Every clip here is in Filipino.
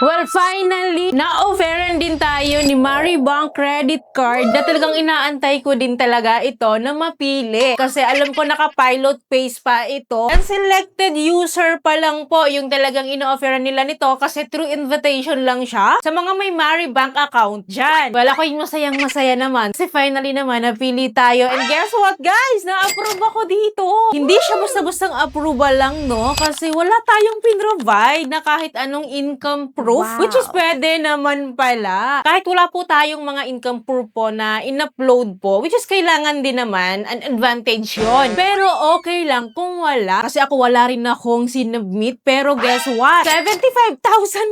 Well, finally, na-offeran din tayo ni Maribank credit card na talagang inaantay ko din talaga ito na mapili. Kasi alam ko naka-pilot phase pa ito. And selected user pa lang po yung talagang ino-offeran nila nito kasi through invitation lang siya sa mga may Maribank account dyan. Well, ako yung masayang-masaya naman kasi finally naman napili tayo. And guess what, guys? Na-approve ako dito. Hindi siya basta-bastang approval lang, no? Kasi wala tayong pinrovide na kahit anong income proof. Wow. Which is pwede naman pala. Kahit wala po tayong mga income proof po na in-upload po, which is kailangan din naman, an advantage yon. Pero okay lang kung wala. Kasi ako wala rin akong sinubmit. Pero guess what? 75,000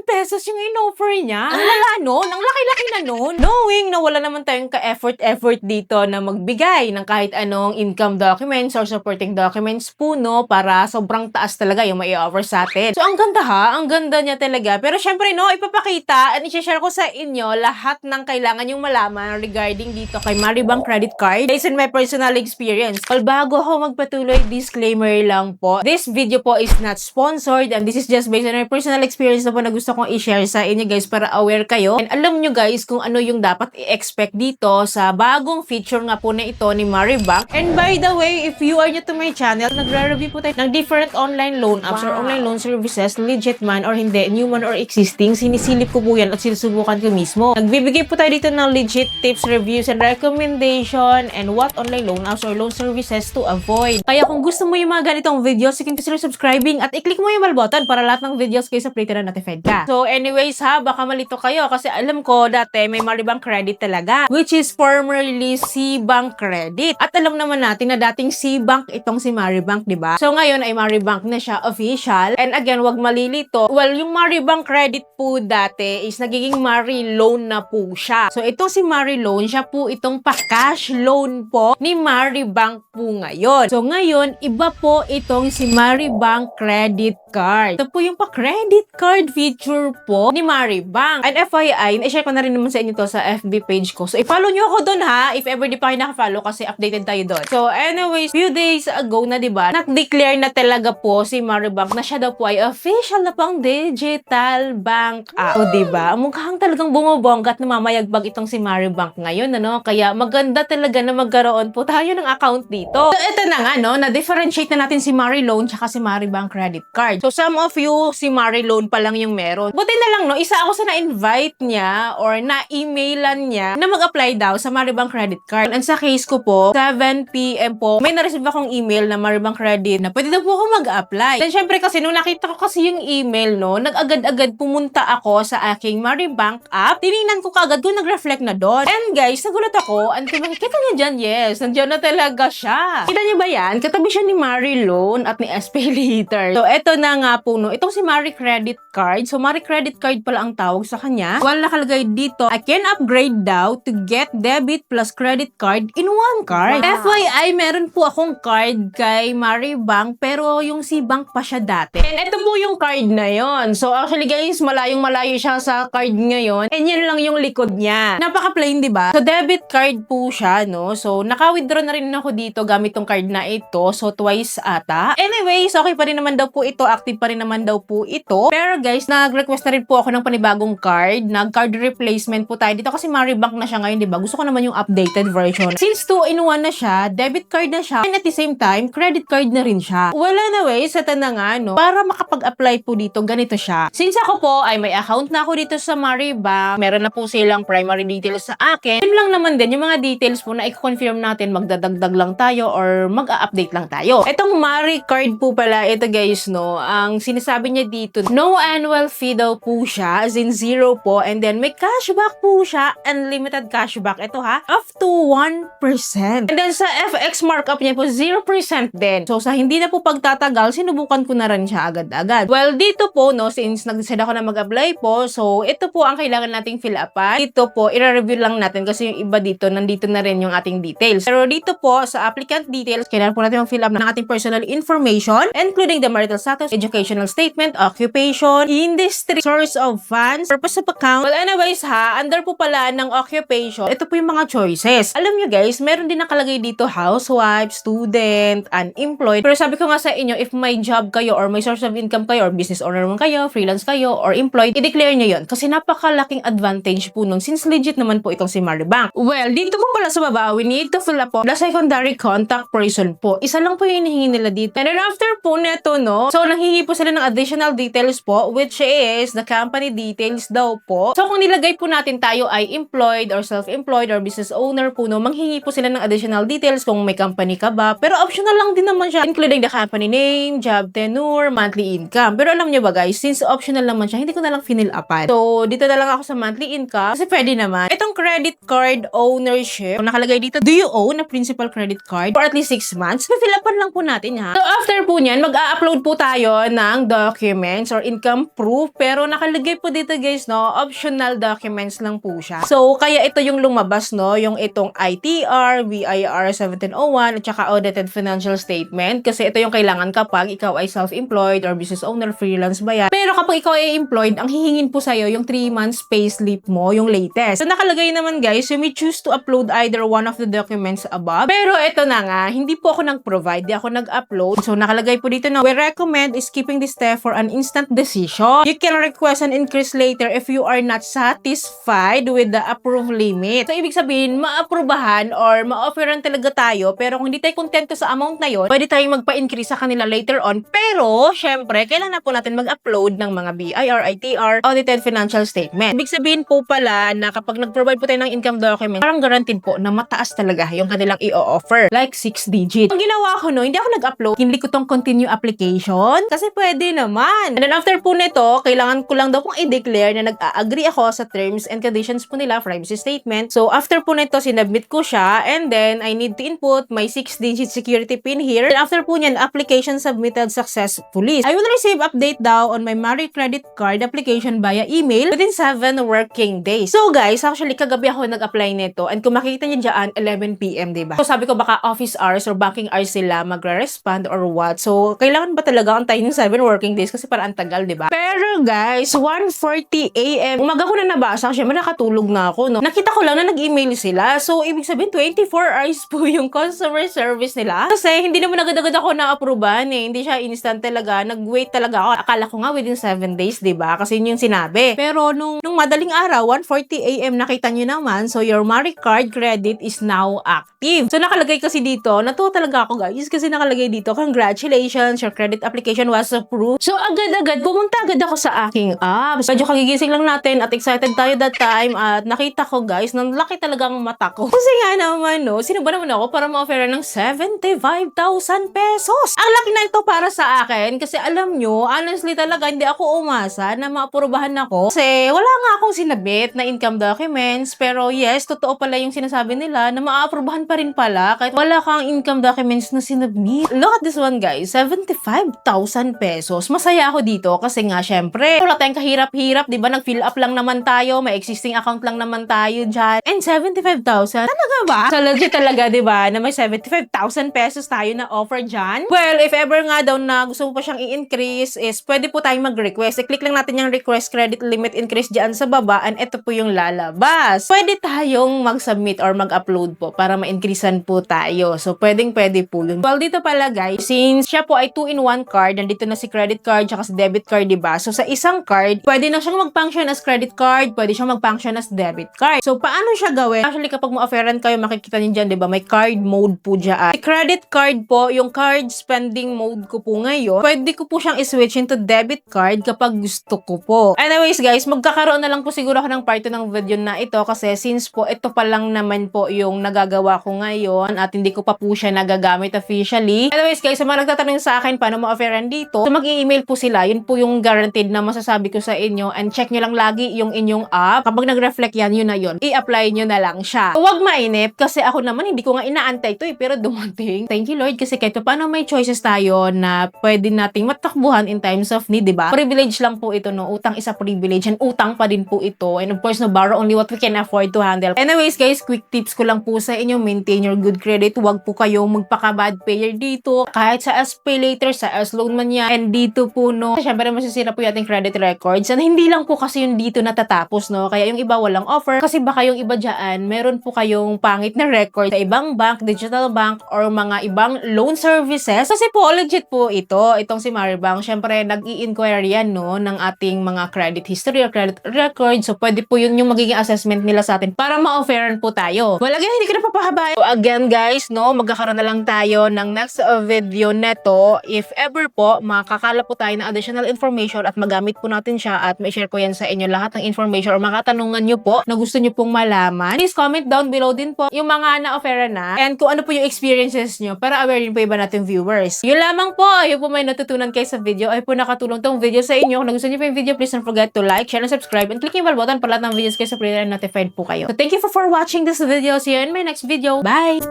pesos yung in-offer niya. Ang lala nun. Ang laki-laki na nun. Knowing na wala naman tayong ka-effort dito na magbigay ng kahit anong income documents or supporting documents po, no? Para sobrang taas talaga yung mai-offer sa atin. So, ang ganda ha. Ang ganda niya talaga. Pero syempre, no, ipapakita at i-share ko sa inyo lahat ng kailangan yung malaman regarding dito kay Maribank Credit Card based on my personal experience. Well, bago ako magpatuloy, disclaimer lang po. This video po is not sponsored and this is just based on my personal experience na po na gusto kong i-share sa inyo guys para aware kayo. And alam nyo guys kung ano yung dapat i-expect dito sa bagong feature nga po na ito ni Maribank. And by the way, if you are new to my channel, nagre-review po tayo ng different online loan apps or online loan services, legit man or hindi, new man or existing, sinisilip ko po yan at sinusubukan ko mismo. Nagbibigay po tayo dito ng legit tips, reviews, and recommendation and what online loan apps or loan services to avoid. Kaya kung gusto mo yung mga ganitong videos, you can consider subscribing at i-click mo yung bell button para lahat ng videos kayo sa play na notified ka. So anyways ha, baka malito kayo kasi alam ko dati may Maribank Credit talaga, which is formerly Cbank Credit. At alam naman natin na dating Cbank itong si Maribank, di ba? So ngayon ay Maribank na siya official. And again, wag malilito. Well, yung Maribank Credit po dati is nagiging Mari Loan na po siya. So itong si Mari Loan, siya po itong pa-cash loan po ni Maribank po ngayon. So ngayon, iba po itong si Maribank Credit Card. Ito po yung pa-credit card feature po ni Maribank. And FYI, i-share ko na rin naman sa inyo to sa FB page ko. So i-follow nyo ako doon ha, if ever di pa kayo naka-follow kasi updated tayo doon. So anyways, few days ago na diba, nag-declare na talaga po si Maribank na siya daw po ay official na pang digital bank app. So diba, mukhang talagang bumabongga at namamayagpag itong si Maribank ngayon, ano? Kaya maganda talaga na magkaroon po tayo ng account dito. So ito na nga, no, na-differentiate na natin si Mari Loan tsaka si Maribank Credit Card. So some of you, si Mari Loan pa lang yung meron. Buti na lang, no, isa ako sa na-invite niya or na-emailan niya na mag-apply daw sa Maribank Credit Card. And sa case ko po, 7 PM po, may na-receive akong email na Maribank Credit na pwede daw po ako mag-apply. Then syempre kasi nung nakita ko kasi yung email, no, nag-agad-agad pumunta ako sa aking Maribank app. Tinignan ko kaagad kung nag-reflect na doon. And guys, nagulat ako. Ano ba? Kita niya dyan? Yes, nandiyan na talaga siya. Kita niyo ba yan? Katabi siya ni Mari Loan at ni SP Later. So eto na nga po, no, itong si Mari Credit Card. So Mari Credit Card pala ang tawag sa kanya. Well, nakalagay dito, I can upgrade daw to get debit plus credit card in one card. Wow. FYI, meron po akong card kay Maribank pero yung Cbank pa siya dati. And ito po yung card na yon. So actually guys, malayong-malayo siya sa card ngayon. And yan lang yung likod niya. Napaka-plain, di ba? So debit card po siya, no? So naka-withdraw na rin ako dito gamit tong card na ito. So twice ata. Anyways, okay pa rin naman daw po ito. Active pa rin naman daw po ito. Pero guys, nag-request na rin po ako ng panibagong card. Nag-card replacement po tayo dito kasi Maribank na siya ngayon, di ba? Gusto ko naman yung updated version. Since 2-in-1 na siya, debit card na siya, and at the same time, credit card na rin siya. Wala na way, sa na nga, no? Para makapag-apply po dito, ganito siya. Since ako po ay may account na ako dito sa Maribank, meron na po silang primary details sa akin. Yun lang naman din, yung mga details po na i-confirm natin, magdadagdag lang tayo or mag-update lang tayo. Itong Mari card po pala, ito guys, no? Ang sinasabi niya dito, no annual fee daw po siya, as in 0 po, and then may cashback po siya, unlimited cashback. Ito ha, up to 1%. And then sa FX markup niya po, 0% din. So sa hindi na po pagtatagal, sinubukan ko na rin siya agad-agad. Well, dito po, no, since nag-decide ako na mag-apply po, so ito po ang kailangan nating fill upan. Dito po, i-review lang natin kasi yung iba dito, nandito na rin yung ating details. Pero dito po, sa applicant details, kailangan po natin yung fill up ng ating personal information, including the marital status, educational statement, occupation, industry, source of funds, purpose of account. Well, anyways under po pala ng occupation, ito po yung mga choices. Alam nyo guys, meron din nakalagay dito housewife, student, unemployed. Pero sabi ko nga sa inyo, if may job kayo or may source of income kayo or business owner naman kayo, freelance kayo, or employed, i-declare nyo yun. Kasi napakalaking advantage po nun since legit naman po itong si Maribank. Well, dito po pala sa baba, we need to fill up po the secondary contact person po. Isa lang po yung hinihingi nila dito. And then after po neto, no, so nanghingi po sila ng additional details po, which is the company details daw po. So kung nilagay po natin tayo ay employed or self-employed or business owner po, no, manghingi po sila ng additional details kung may company ka ba. Pero optional lang din naman siya, including the company name, job tenure, monthly income. Pero alam nyo ba guys, since optional naman siya, hindi ko na lang finil upan. So dito na lang ako sa monthly income kasi pwede naman. Itong credit card ownership, nakalagay dito, do you own a principal credit card for at least 6 months? Fill upan lang po natin ha. So after po niyan, mag-a-upload po tayo ng documents or income proof. Pero nakalagay po dito guys, no, optional documents lang po siya. So kaya ito yung lumabas, no, yung itong ITR, BIR 1701 at saka audited financial statement. Kasi ito yung kailangan kapag ikaw ay self-employed or business owner, freelance ba yan. Pero kapag ikaw ay employed, ang hihingin po sa'yo yung 3 months payslip mo, yung latest. So nakalagay naman guys, you may choose to upload either one of the documents above. Pero ito na nga, hindi po ako nag-provide, di ako nag-upload. So nakalagay po dito na we recommend skipping this step for an instant decision. You can request an increase later if you are not satisfied with the approved limit. So ibig sabihin, maaprubahan or ma-offeran talaga tayo, pero kung hindi tayo kontento sa amount na yon, pwede tayong magpa-increase sa kanila later on. Pero syempre, kailangan na po natin mag-upload ng mga BIR, ITR, audited financial statement. Ibig sabihin po pala na kapag nag-provide po tayo ng income document, parang guaranteed po na mataas talaga yung kanilang i-offer. Like 6 digit. Ang ginawa ko no, hindi ako nag-upload. Hindi ko tong continue application kasi pwede naman. And then after po nito, kailangan ko lang daw pong i-declare na nag-agree ako sa terms and conditions po nila, privacy statement. So after po nito, sinubmit ko siya and then I need to input my 6-digit security pin here. And after po niyan, application submitted successfully. I will receive update daw on my Mari credit card application via email within 7 working days. So guys, actually kagabi ako nag-apply nito and kung makikita niyo dyan, 11 PM, diba? So sabi ko baka office hours or banking hours sila magre-respond or what. So kailangan ba talaga antayin yung 7 working days kasi para ang tagal, diba? Pero guys, 1:40 AM, umaga ko na nabasa, syempre nakatulog na ako, no? Nakita ko lang na nag-email sila. So ibig sabihin 24 hours po yung customer service nila. Kasi hindi naman agad-agad ako na-approvean eh. Hindi siya instant talaga. Nag-wait talaga ako. Akala ko nga within 7 days, diba? Kasi yun yung sinabi. Pero nung madaling araw, 1:40 AM, nakita nyo naman, so your Mari card credit is now active. So nakalagay kasi dito, natuwa talaga ako guys, kasi nakalagay dito, congratulations, your credit application was approved. So agad-agad, pumunta agad ako sa aking app. Medyo kagigising lang natin at excited tayo that time at nakita ko guys, nang laki talaga ang mata ko. Kasi nga naman, no, sino ba naman ako para ma-offeran ng 75,000 pesos? Ang laki na ito para sa akin kasi alam nyo, honestly talaga, hindi ako umasa na maaprubahan ako. Kasi wala nga akong sinabit na income documents, pero yes, totoo pala yung sinasabi nila na maaprubahan pa rin pala kahit wala kang income documents na sinabit. Look at this one guys, 75,000 pesos. Masaya ako dito kasi nga syempre, wala tayong kahirap-hirap, di ba? Nag-fill up lang naman tayo, may existing account lang naman tayo dyan. And 75,000, talaga ba? So legit talaga, di ba, na may 75,000 pesos tayo na offer dyan? Well, if ever nga daw na gusto mo pa siyang i-increase, is pwede po tayong mag-request. I-click lang natin yung request credit limit increase dyan sa baba and ito po yung lalabas. Pwede tayong mag-submit or mag-upload po para ma-increasean po tayo. So, pwede po yun. Well, dito pala guys, since siya po ay 2-in-1 card, nandito na si credit card tsaka si debit card, diba? So, sa isang card, pwede na siyang mag-function as credit card, pwede siyang mag-function as debit card. So, paano siya gawin? Actually, kapag ma-offeran kayo, makikita niyo dyan, diba? May card mode po dyan. Si credit card po, yung card spending mode ko po ngayon, pwede ko po siyang i-switch into debit card kapag gusto ko po. Anyways guys, magkakaroon na lang po siguro ako ng part 2 ng video na ito kasi since po ito pa lang naman po yung nagagawa ko ngayon at hindi ko pa po siya nagagamit officially. Anyways guys, sa mga nagtatanong sa akin paano ma-offeran dito, so mag-i-email po sila. Yun po yung guaranteed na masasabi ko sa inyo and check nyo lang lagi yung inyong app. Kapag nag-reflect yan, yun na yun. I-apply nyo na lang siya. So, huwag mainip kasi ako naman hindi ko nga inaantay ito eh, pero dumating. Thank you Lord kasi kahit paano may choices tayo na pwede nating matakbuhan in times of need, diba? Privilege lang po ito, no? Utang isa privilege and utang pa din po ito. And of course, no, borrow only what we can afford to handle. Anyways, guys, quick tips ko lang po sa inyo. Maintain your good credit. Huwag po kayong magpaka-bad payer dito. Kahit sa SPay later, sa S-loan man niya and dito po, no, syempre masisira po yung ating credit records. And hindi lang po kasi yung dito natatapos, no? Kaya yung iba walang offer. Kasi baka yung iba dyan, meron po kayong pangit na record sa ibang bank, digital bank, or mga ibang loan services. Kasi po, legit po itong si Maribank. Syempre, nag-i-inquire yan, no, ng ating mga credit history or credit record. So, pwede po yun yung magiging assessment nila sa atin para ma-offeran po tayo. Well, again, hindi ko na papahabayan. So, again, guys, no, magkakaroon na lang tayo ng next video neto. If ever po, makakala po tayo ng additional information at magamit po natin siya at may share ko yan sa inyo lahat ng information or mga katanungan nyo po na gusto nyo pong malaman. Please comment down below din po yung mga na-offera na and kung ano po yung experiences nyo para aware din po iba natin viewers. Yun lamang po. Yung po may natutunan kayo sa video ay po nakatulong tong video sa inyo. Kung nagustuhan nyo po yung video, please don't forget to like, share, and subscribe and click yung bell button para lahat ng videos kayo sa prayer and notified po kayo. So thank you for watching this video. See you in my next video. Bye!